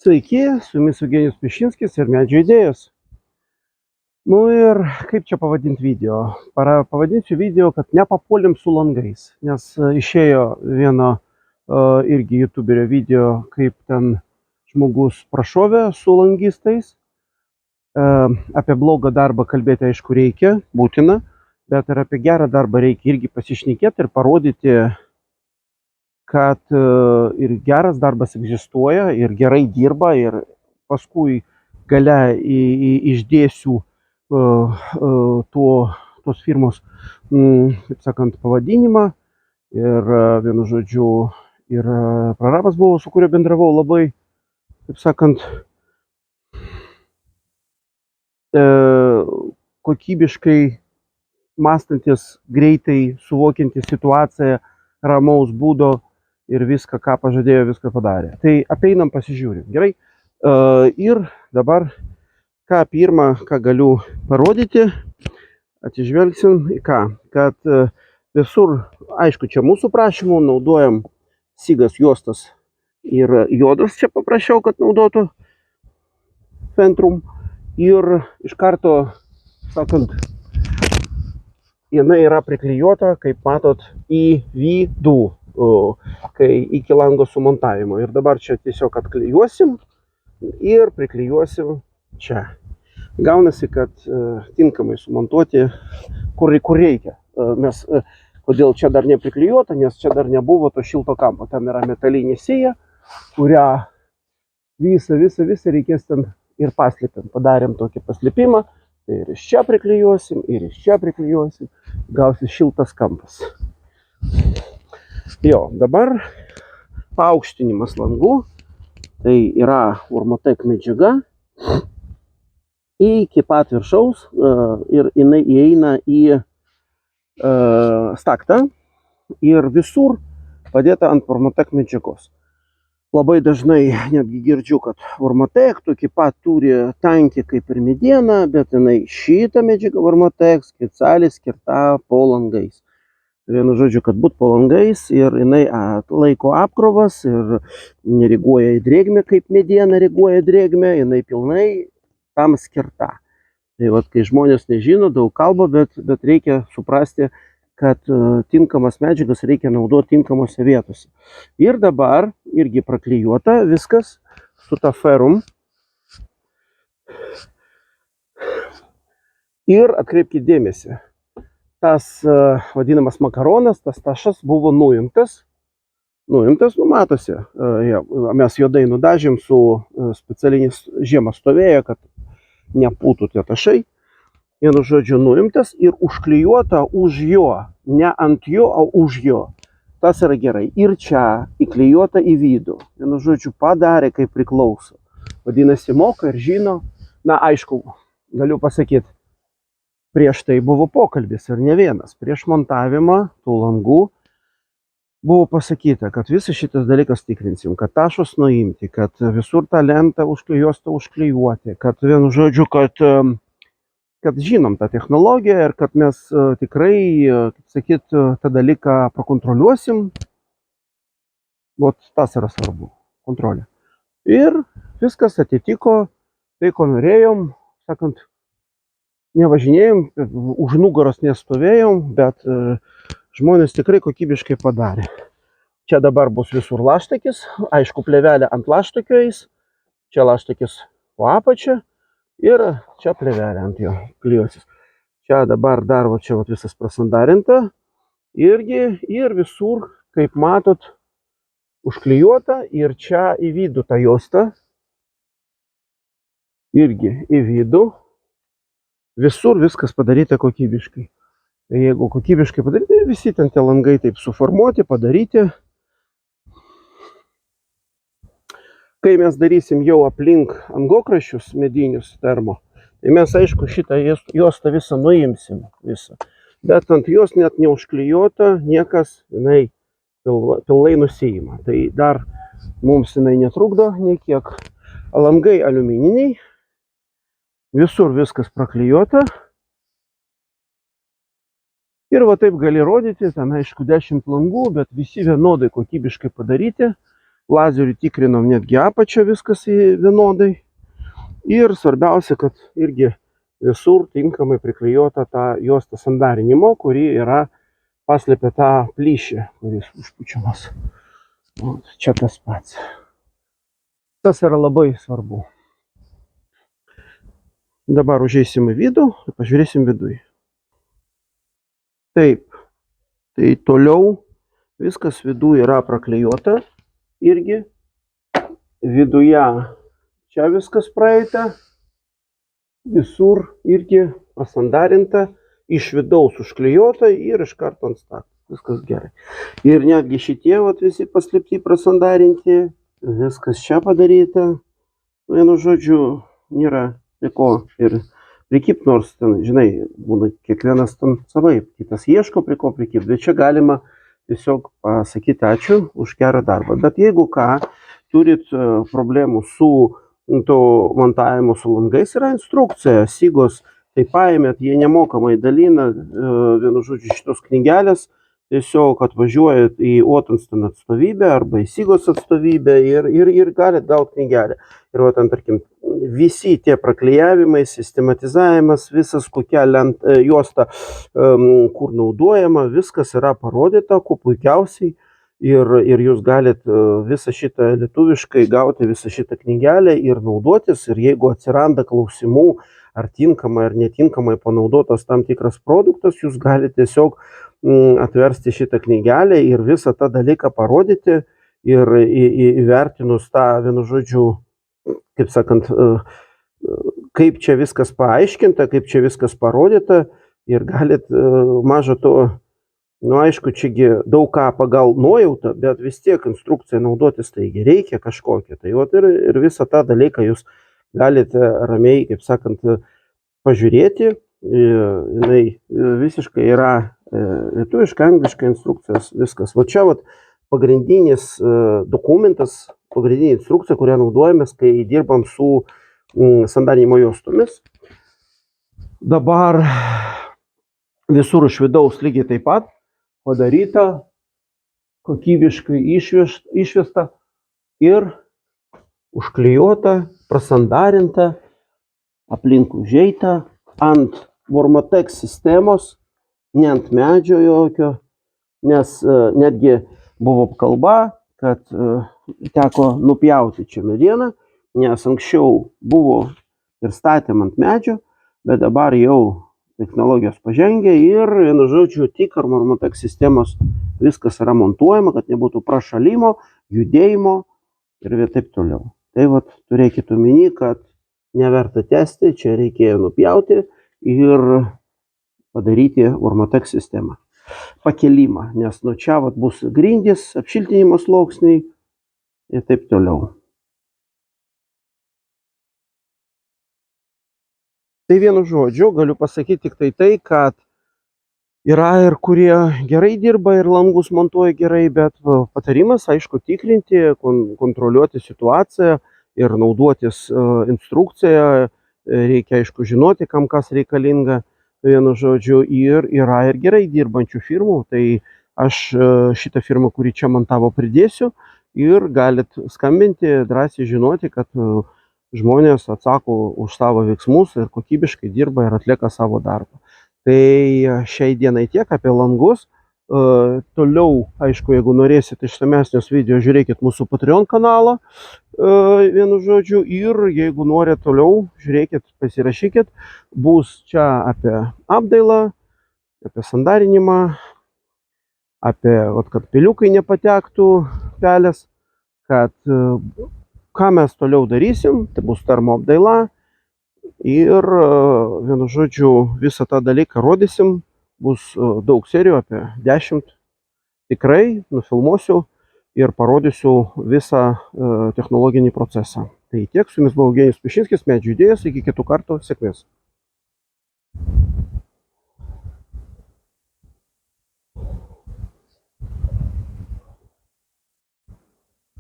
Sveiki, su jumis Eugenijus Pišinskis ir Medžio idėjos. Nu ir kaip čia pavadinti video? Pavadinsiu video, kad nepapuolim su langais, nes išėjo vieno irgi youtuberio video, kaip ten žmogus prašovė su langistais. Apie blogą darbą kalbėti aišku reikia, būtina, bet ir apie gerą darbą reikia irgi pasišnekėti ir parodyti, kad ir geras darbas egzistuoja, ir gerai dirba, ir paskui gale išdėsiu tos firmos, kaip sakant, pavadinimą. Ir vienu žodžiu, ir prarabas buvo, su kuriuo bendravau labai, kaip sakant, kokybiškai mąstantis, greitai suvokiantis situaciją, ramaus būdo. Ir viską, ką pažadėjo, viską padarė. Tai apeinam, pasižiūrim. Gerai. Ir dabar, ką pirmą, ką galiu parodyti, atsižvelgsim į ką. Kad visur, aišku, čia mūsų prašymų naudojam sigas juostas ir jodas čia paprašiau, kad naudotų Fentrum. Ir iš karto, sakant, jinai yra priklijuota, kaip matot, į vidų. Kai iki lango sumontavimo. Ir dabar čia tiesiog atklijuosim ir priklijuosim čia. Gaunasi, kad tinkamai sumontuoti, kur reikia. Mes, kodėl čia dar nepriklijuota, nes čia dar nebuvo to šilto kampo. Ten yra metalinė sija, kurią visą reikės ten ir paslėpim. Padarėm tokį paslėpimą. Tai ir iš čia priklijuosim, ir iš čia priklijuosim. Gausis šiltas kampas. Jo, dabar paaukštinimas langų. Tai yra Ormotek medžiaga iki pat viršaus ir jinai įeina į staktą ir visur padėta ant Ormotek medžiagos. Labai dažnai netgi girdžiu, kad Ormotek tokį pat turi tankį kaip ir mediena, bet jinai šitą medžiagą Ormotek specialiai skirta po langais. Vienu žodžiu, kad būt po langais ir jinai laiko apkrovas ir nereaguoja į drėgmę, kaip mediena reaguoja į drėgmę, jinai pilnai tam skirta. Tai vat, kai žmonės nežino, daug kalba, bet reikia suprasti, kad tinkamas medžiagas reikia naudoti tinkamose vietose. Ir dabar irgi praklijuota viskas su ta Ferum. Ir atkreipkite dėmesį. Tas vadinamas makaronas, tas tašas buvo nuimtas, matosi, mes juodai nudažėm su specialinis žiemą stovėjo, kad nepūtų tie tašai. Vienu žodžiu nuimtas ir užklijuota už jo, ne ant jo, o už jo. Tas yra gerai. Ir čia įklijuota į vidų. Vienu žodžiu padarė kaip priklauso. Vadinasi, moka ir žino. Na, aišku, galiu pasakyti, prieš tai buvo pokalbis ir ne vienas. Prieš montavimą tų langų buvo pasakyta, kad visas šitas dalykas tikrinsim, kad tašus nuimti, kad visur tą lentą juostą užklijuoti, kad vienu žodžiu, kad žinom tą technologiją ir kad mes tikrai, kaip sakyt, tą dalyką prakontroliuosim. Vat tas yra svarbu, kontrolė. Ir viskas atitiko tai, ko norėjom, sakant, nevažinėjom, už nugaros nestovėjom, bet žmonės tikrai kokybiškai padarė. Čia dabar bus visur laštakis, aišku, plėvelė ant laštakio eis, čia laštakis po apačią ir čia plėvelė ant jo klijuosis. Čia dabar dar va, čia va, visas prasandarinta irgi ir visur, kaip matot, užklijuota ir čia į vidų ta juosta, irgi į vidų. Visur viskas padaryta kokybiškai. Jeigu kokybiškai padaryti, visi ten tie langai taip suformuoti, padaryti. Kai mes darysim jau aplink angokraščius medinius termo, tai mes aišku šitą juostą visą nuimsim. Visą. Bet ant jos net neužklijuota, niekas jinai pilnai nusiima. Tai dar mums jinai netrukdo nei kiek. Langai aliumininiai. Visur viskas praklijuota. Ir va taip gali rodyti, ten aišku 10 langų, bet visi vienodai kokybiškai padaryti. lazeriu tikrinom netgi apačią, viskas vienodai. Ir svarbiausia, kad irgi visur tinkamai priklijuota ta juosta sandarinimo, kuri yra paslėpė tą plyšį, kuris užpučiamas. Čia tas pats. Tas yra labai svarbu. Dabar užeisim į vidų ir pažiūrėsim viduje. Taip, tai toliau viskas viduje yra praklijuota irgi. Viduje čia viskas praeita, visur irgi pasandarinta, iš vidaus užklijuota ir iš karto ant stakto. Viskas gerai. Ir netgi šitie visi paslėpti prasandarinti, viskas čia padaryta. Vienu žodžiu, nėra ko ir prikipt, nors ten, žinai, būna kiekvienas ten savaip, kitas ieško prie ko prikipt, bet čia galima tiesiog pasakyti ačiū už gerą darbą. Bet jeigu ką, turit problemų su to montavimu su langais, yra instrukcija, Sigos, tai paėmėt, jie nemokamai dalina, vienu žodžiu, šitos knygelės, tiesiog atvažiuojat į Otonston atstovybę arba į Sigos atstovybę ir galit gauti knygelę. Ir ten, tarkim, visi tie praklijavimai, sistematizavimas, visas kokia juosta, kur naudojama, viskas yra parodyta, kuo puikiausiai. Ir jūs galit visą šitą lietuviškai gauti, visą šitą knygelę ir naudotis. Ir jeigu atsiranda klausimų, ar tinkamai ar netinkamai panaudotas tam tikras produktas, jūs galite tiesiog atversti šitą knygelę ir visą tą dalyką parodyti ir įvertinus tą, vienu žodžiu, kaip sakant, kaip čia viskas paaiškinta, kaip čia viskas parodyta ir galit maža to, aišku, čiagi daug ką pagal nuojautą, bet vis tiek instrukciją naudotis taigi reikia kažkokią. Tai ir visą tą dalyką jūs galite ramiai, kaip sakant, pažiūrėti. Jinai visiškai yra lietuviška, angliška instrukcijas, viskas. Va čia pagrindinis dokumentas, pagrindinė instrukcija, kurią naudojamės, kai dirbam su sandarinimo juostomis. Dabar visur iš vidaus lygiai taip pat padaryta, kokybiškai išvesta ir užklijuota, prasandarinta, aplink užeita, ant Vormatex sistemos, ne ant medžio jokio, nes netgi buvo kalba, kad teko nupjauti čia medieną, nes anksčiau buvo ir statėm ant medžio, bet dabar jau technologijos pažengia ir, vienu žodžiu, tik ar Vormatex sistemos viskas yra montuojama, kad nebūtų prašalimo, judėjimo ir taip toliau. Tai turėkite omeny, kad neverta tęsti, čia reikėjo nupjauti ir padaryti Vormatex sistemą. Pakelimą, nes nuo čia bus grindys, apšiltinimo sluoksniai ir taip toliau. Tai vienu žodžiu galiu pasakyti tik tai, kad yra ir kurie gerai dirba ir langus montuoja gerai, bet patarimas, aišku, tikrinti, kontroliuoti situaciją ir naudotis instrukciją. Reikia, aišku, žinoti, kam kas reikalinga, vienu žodžiu, ir yra ir gerai dirbančių firmų. Tai aš šitą firmą, kurį čia montavo, pridėsiu ir galit skambinti, drąsiai žinoti, kad žmonės atsako už savo veiksmus ir kokybiškai dirba ir atlieka savo darbą. Tai šiai dienai tiek apie langus. Toliau, aišku, jeigu norėsit išsamesnius video, žiūrėkit mūsų Patreon kanalą, vienu žodžiu, ir jeigu norit toliau, žiūrėkit, pasirašykit, bus čia apie apdailą, apie sandarinimą, apie, kad peliukai nepatektų pelės, kad ką mes toliau darysim, tai bus termoapdaila ir, vienu žodžiu, visą tą dalyką rodysim. Bus daug serijų, apie 10, tikrai nufilmuosiu ir parodysiu visą technologinį procesą. Tai tiek, su jumis buvo Eugenijus Pišinskis, Medžių idėjos, iki kitų kartų, sėkmės.